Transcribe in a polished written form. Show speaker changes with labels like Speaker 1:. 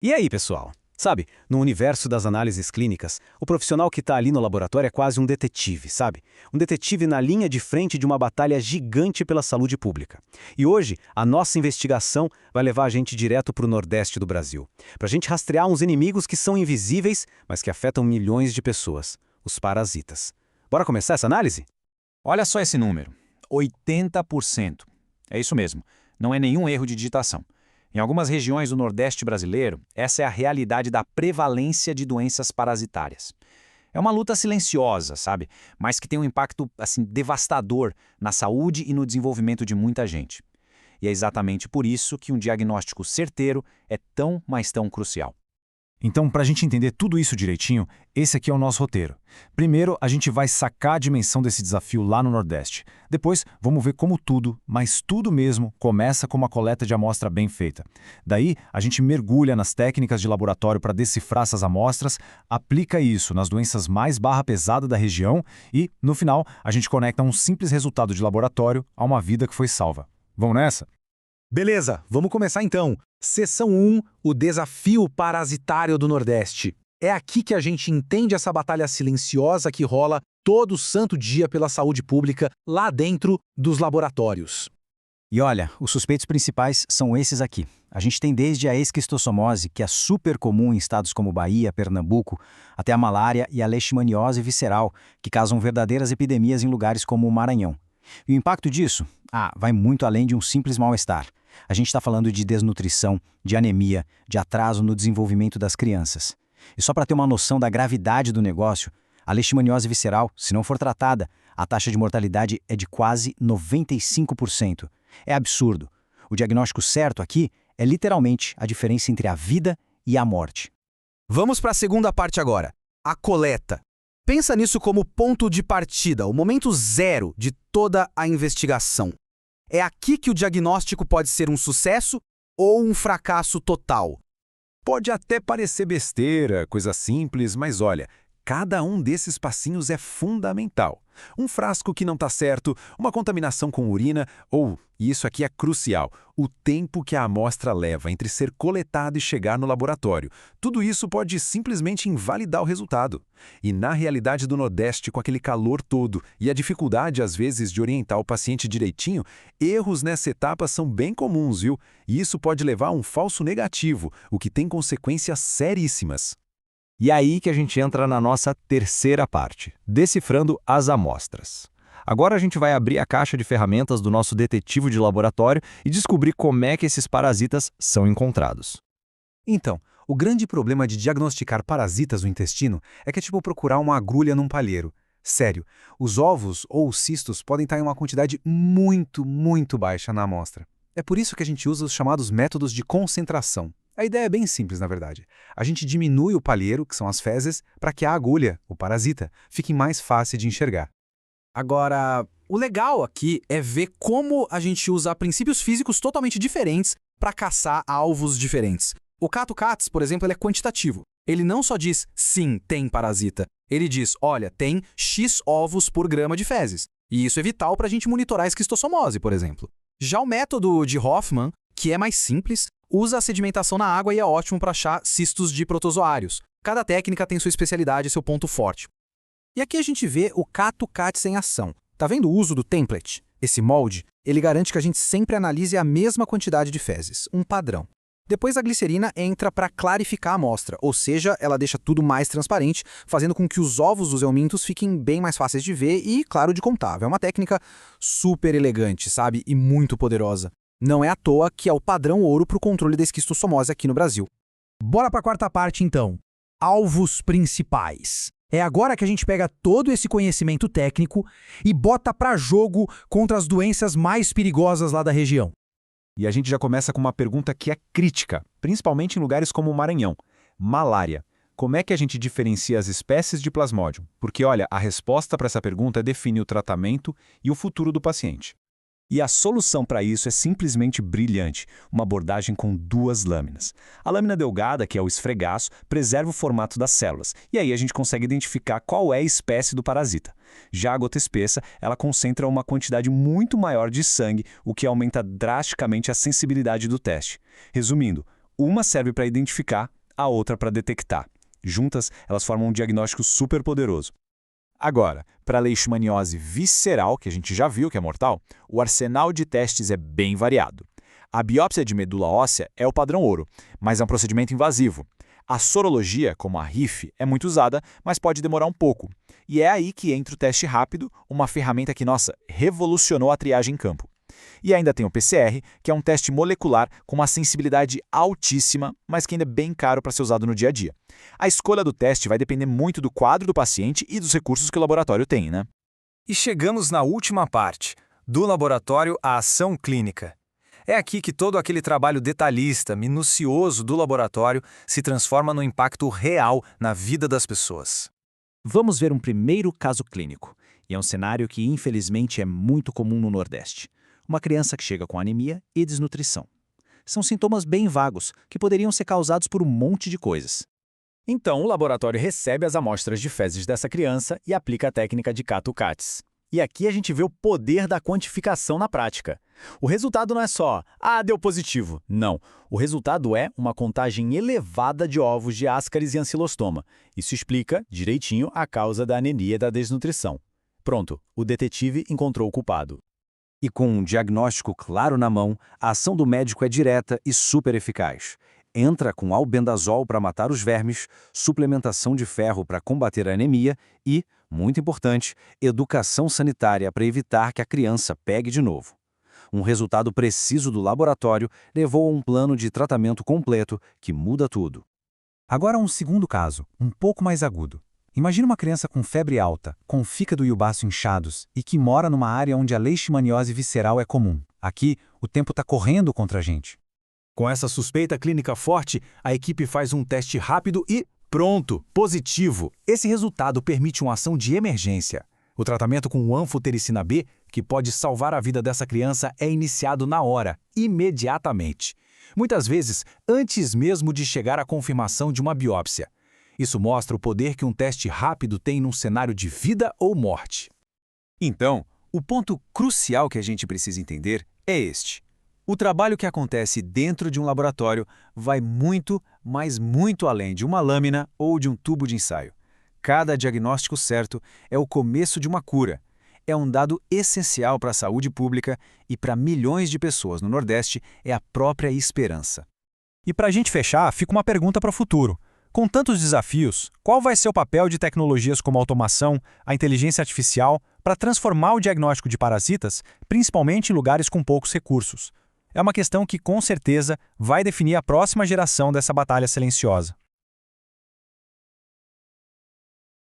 Speaker 1: E aí, pessoal? Sabe, no universo das análises clínicas, o profissional que está ali no laboratório é quase um detetive, sabe? Um detetive na linha de frente de uma batalha gigante pela saúde pública. E hoje, a nossa investigação vai levar a gente direto para o Nordeste do Brasil, para a gente rastrear uns inimigos que são invisíveis, mas que afetam milhões de pessoas, os parasitas. Bora começar essa análise?
Speaker 2: Olha só esse número, 80%. É isso mesmo, não é nenhum erro de digitação. Em algumas regiões do Nordeste brasileiro, essa é a realidade da prevalência de doenças parasitárias. É uma luta silenciosa, sabe? Mas que tem um impacto, devastador na saúde e no desenvolvimento de muita gente. E é exatamente por isso que um diagnóstico certeiro é tão, mas tão crucial.
Speaker 3: Então, para a gente entender tudo isso direitinho, esse aqui é o nosso roteiro. Primeiro, a gente vai sacar a dimensão desse desafio lá no Nordeste. Depois, vamos ver como tudo, mas tudo mesmo, começa com uma coleta de amostra bem feita. Daí, a gente mergulha nas técnicas de laboratório para decifrar essas amostras, aplica isso nas doenças mais barra-pesada da região e, no final, a gente conecta um simples resultado de laboratório a uma vida que foi salva. Vamos nessa?
Speaker 4: Beleza, vamos começar então. Seção 1, o desafio parasitário do Nordeste. É aqui que a gente entende essa batalha silenciosa que rola todo santo dia pela saúde pública lá dentro dos laboratórios.
Speaker 5: E olha, os suspeitos principais são esses aqui. A gente tem desde a esquistossomose, que é super comum em estados como Bahia, Pernambuco, até a malária e a leishmaniose visceral, que causam verdadeiras epidemias em lugares como o Maranhão. E o impacto disso? Vai muito além de um simples mal-estar. A gente está falando de desnutrição, de anemia, de atraso no desenvolvimento das crianças. E só para ter uma noção da gravidade do negócio, a leishmaniose visceral, se não for tratada, a taxa de mortalidade é de quase 95%. É absurdo. O diagnóstico certo aqui é literalmente a diferença entre a vida e a morte.
Speaker 4: Vamos para a segunda parte agora, a coleta. Pensa nisso como ponto de partida, o momento zero de toda a investigação. É aqui que o diagnóstico pode ser um sucesso ou um fracasso total.
Speaker 3: Pode até parecer besteira, coisa simples, mas olha, cada um desses passinhos é fundamental. Um frasco que não está certo, uma contaminação com urina ou, e isso aqui é crucial, o tempo que a amostra leva entre ser coletada e chegar no laboratório. Tudo isso pode simplesmente invalidar o resultado. E na realidade do Nordeste, com aquele calor todo e a dificuldade, às vezes, de orientar o paciente direitinho, erros nessa etapa são bem comuns, viu? E isso pode levar a um falso negativo, o que tem consequências seríssimas.
Speaker 1: E aí que a gente entra na nossa terceira parte, decifrando as amostras. Agora a gente vai abrir a caixa de ferramentas do nosso detetive de laboratório e descobrir como é que esses parasitas são encontrados.
Speaker 4: Então, o grande problema de diagnosticar parasitas no intestino é que é tipo procurar uma agulha num palheiro. Sério, os ovos ou os cistos podem estar em uma quantidade muito baixa na amostra. É por isso que a gente usa os chamados métodos de concentração. A ideia é bem simples, na verdade. A gente diminui o palheiro, que são as fezes, para que a agulha, o parasita, fique mais fácil de enxergar. Agora, o legal aqui é ver como a gente usa princípios físicos totalmente diferentes para caçar alvos diferentes. O Kato-Cats, por exemplo, ele é quantitativo. Ele não só diz, sim, tem parasita. Ele diz, olha, tem X ovos por grama de fezes. E isso é vital para a gente monitorar a esquistossomose, por exemplo. Já o método de Hoffman, que é mais simples, usa a sedimentação na água e é ótimo para achar cistos de protozoários. Cada técnica tem sua especialidade e seu ponto forte. E aqui a gente vê o Kato-Cats em ação. Tá vendo o uso do template? Esse molde, ele garante que a gente sempre analise a mesma quantidade de fezes, um padrão. Depois a glicerina entra para clarificar a amostra, ou seja, ela deixa tudo mais transparente, fazendo com que os ovos dos eumintos fiquem bem mais fáceis de ver e, claro, de contar. É uma técnica super elegante, sabe? E muito poderosa. Não é à toa que é o padrão ouro para o controle da esquistossomose aqui no Brasil. Bora para a quarta parte, então. Alvos principais. É agora que a gente pega todo esse conhecimento técnico e bota para jogo contra as doenças mais perigosas lá da região.
Speaker 3: E a gente já começa com uma pergunta que é crítica, principalmente em lugares como o Maranhão. Malária. Como é que a gente diferencia as espécies de Plasmodium? Porque, olha, a resposta para essa pergunta define o tratamento e o futuro do paciente.
Speaker 1: E a solução para isso é simplesmente brilhante, uma abordagem com duas lâminas. A lâmina delgada, que é o esfregaço, preserva o formato das células, e aí a gente consegue identificar qual é a espécie do parasita. Já a gota espessa, ela concentra uma quantidade muito maior de sangue, o que aumenta drasticamente a sensibilidade do teste. Resumindo,
Speaker 2: Uma serve para identificar, a outra para detectar. Juntas, elas formam um diagnóstico super poderoso. Agora, para a leishmaniose visceral, que a gente já viu que é mortal, o arsenal de testes é bem variado. A biópsia de medula óssea é o padrão ouro, mas é um procedimento invasivo. A sorologia, como a RIF, é muito usada, mas pode demorar um pouco. E é aí que entra o teste rápido, uma ferramenta que, nossa, revolucionou a triagem em campo. E ainda tem o PCR, que é um teste molecular com uma sensibilidade altíssima, mas que ainda é bem caro para ser usado no dia a dia. A escolha do teste vai depender muito do quadro do paciente e dos recursos que o laboratório tem, né?
Speaker 4: E chegamos na última parte, do laboratório à ação clínica. É aqui que todo aquele trabalho detalhista, minucioso do laboratório se transforma no impacto real na vida das pessoas.
Speaker 5: Vamos ver um primeiro caso clínico, e é um cenário que infelizmente é muito comum no Nordeste. Uma criança que chega com anemia e desnutrição. São sintomas bem vagos, que poderiam ser causados por um monte de coisas. Então, o laboratório recebe as amostras de fezes dessa criança e aplica a técnica de Kato-Kates. E aqui a gente vê o poder da quantificação na prática. O resultado não é só, deu positivo. Não. O resultado é uma contagem elevada de ovos de Ascaris e ancilostoma. Isso explica, direitinho, a causa da anemia e da desnutrição. Pronto, o detetive encontrou o culpado.
Speaker 4: E com um diagnóstico claro na mão, a ação do médico é direta e super eficaz. Entra com albendazol para matar os vermes, suplementação de ferro para combater a anemia e, muito importante, educação sanitária para evitar que a criança pegue de novo. Um resultado preciso do laboratório levou a um plano de tratamento completo que muda tudo. Agora um segundo caso, um pouco mais agudo. Imagina uma criança com febre alta, com o fígado e o baço inchados e que mora numa área onde a leishmaniose visceral é comum. Aqui, o tempo está correndo contra a gente. Com essa suspeita clínica forte, a equipe faz um teste rápido e pronto, positivo. Esse resultado permite uma ação de emergência. O tratamento com o anfotericina B, que pode salvar a vida dessa criança, é iniciado na hora, imediatamente. Muitas vezes, antes mesmo de chegar à confirmação de uma biópsia. Isso mostra o poder que um teste rápido tem num cenário de vida ou morte. Então, o ponto crucial que a gente precisa entender é este. O trabalho que acontece dentro de um laboratório vai muito, mas muito além de uma lâmina ou de um tubo de ensaio. Cada diagnóstico certo é o começo de uma cura. É um dado essencial para a saúde pública e para milhões de pessoas no Nordeste é a própria esperança. E para a gente fechar, fica uma pergunta para o futuro. Com tantos desafios, qual vai ser o papel de tecnologias como a automação, a inteligência artificial, para transformar o diagnóstico de parasitas, principalmente em lugares com poucos recursos? É uma questão que, com certeza, vai definir a próxima geração dessa batalha silenciosa.